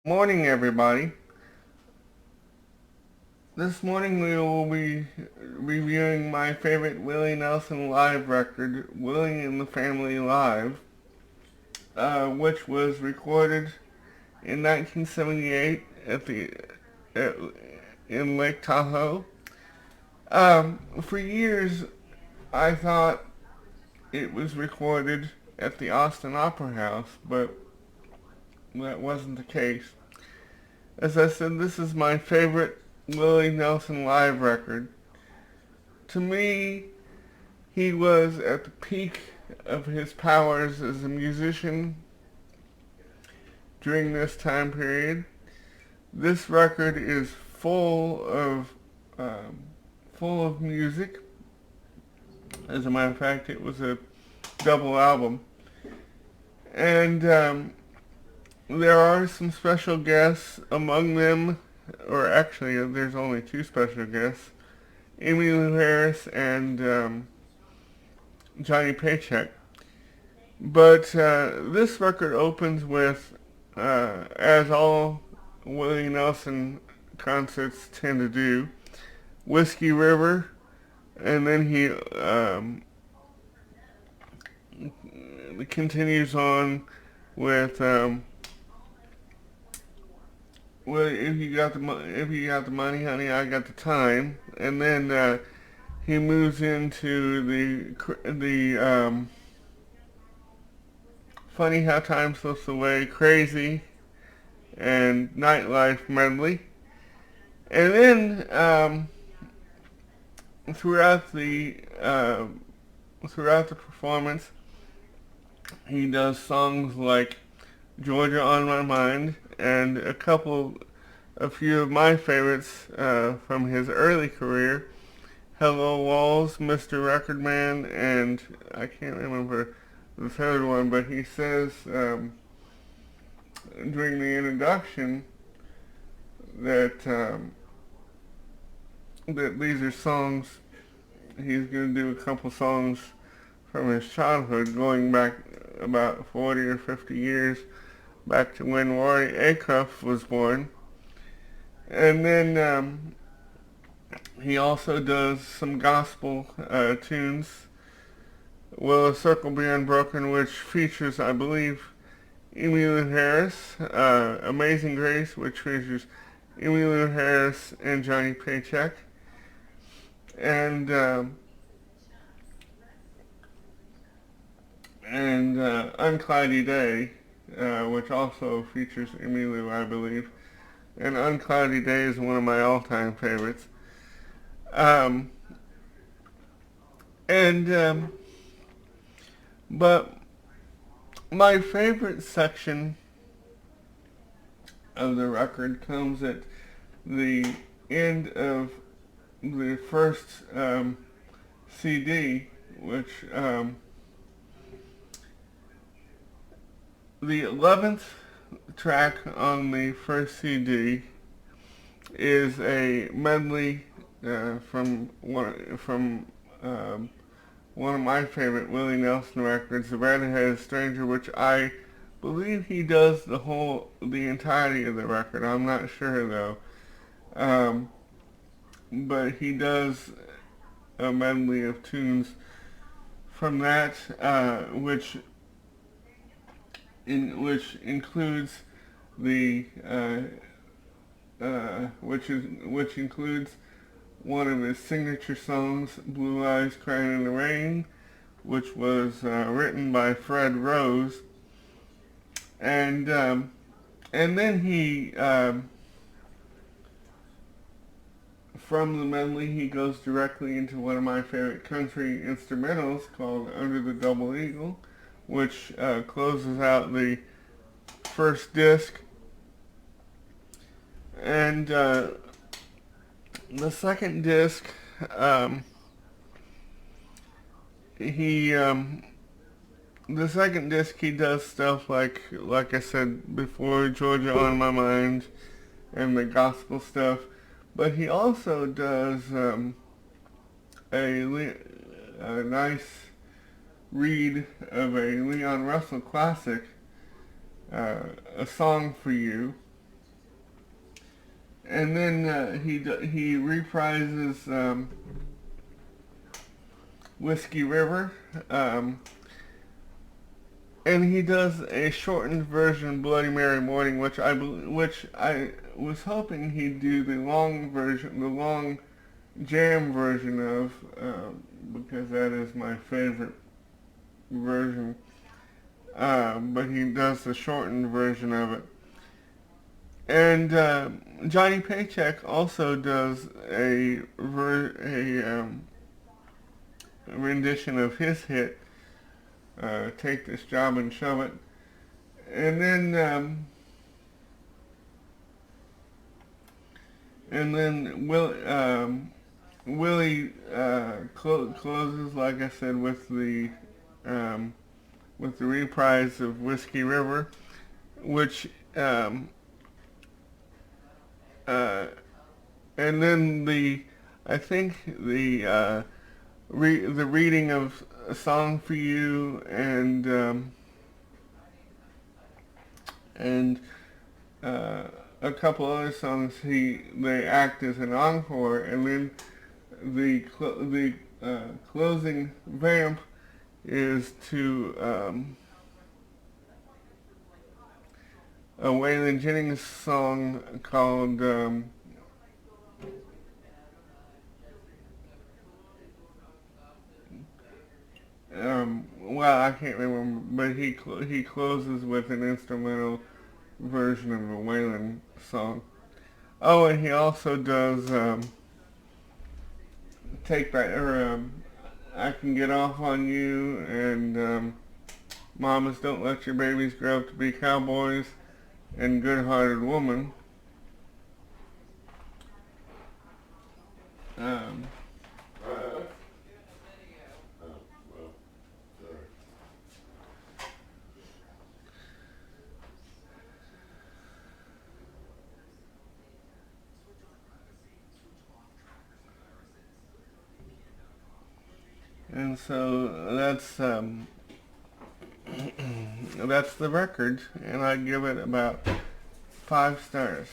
Morning, everybody. This morning we will be reviewing my favorite Willie Nelson live record, Willie and the Family Live, which was recorded in 1978 at, in Lake Tahoe. For years, I thought it was recorded at the Austin Opera House, but that wasn't the case. As I said, this is my favorite Willie Nelson live record. To me, he was at the peak of his powers as a musician during this time period. This record is um, full of music. As a matter of fact, it was a double album, and there are some special guests among them, or actually, there's only two special guests: Emmylou Harris and Johnny Paycheck. But this record opens with, as all Willie Nelson concerts tend to do, Whiskey River, and then he continues on with well, if you got the money, honey, I got the time, and then he moves into the funny how time slips away, crazy, and nightlife medley, and then throughout the throughout the performance, he does songs like Georgia on My Mind and a few of my favorites from his early career, Hello Walls, Mr. Record Man, and I can't remember the third one, but he says during the introduction that that these are songs, he's going to do a couple songs from his childhood going back about 40 or 50 years back to when Roy Acuff was born. And then he also does some gospel tunes. Will a Circle Be Unbroken, which features, I believe, Emmylou Harris. Amazing Grace, which features Emmylou Harris and Johnny Paycheck. And Uncloudy Day, which also features Emmylou, I believe. And Uncloudy Day is one of my all-time favorites. Um, and But my favorite section of the record comes at the end of the first CD, which the 11th track on the first CD is a medley from one of my favorite Willie Nelson records, The Red-Headed Stranger, which I believe he does the entirety of the record. I'm not sure though, but he does a medley of tunes from that, which includes the which includes one of his signature songs, Blue Eyes Crying in the Rain, which was written by Fred Rose, and then he from the medley he goes directly into one of my favorite country instrumentals called Under the Double Eagle, which closes out the first disc. And the second disc, he he does stuff like I said before, Georgia on My Mind, and the gospel stuff. But he also does a nice read of a Leon Russell classic, A Song for You, and then he reprises Whiskey River, and he does a shortened version, Bloody Mary Morning, which I was hoping he'd do the long version, the long jam version of, because that is my favorite version. But he does the shortened version of it. And Johnny Paycheck also does a rendition of his hit, Take This Job and Shove It. And then Willie closes, like I said, with the reprise of Whiskey River, which and then I think the reading of A Song for You and a couple other songs they act as an encore, and then the closing vamp is to a Waylon Jennings song called well, I can't remember, but he closes with an instrumental version of a Waylon song. Oh, and he also does Take That, or I Can Get Off on You, and Mamas Don't Let Your Babies Grow Up to Be Cowboys, and Good-Hearted Woman. And so that's the record, and I give it about 5 stars.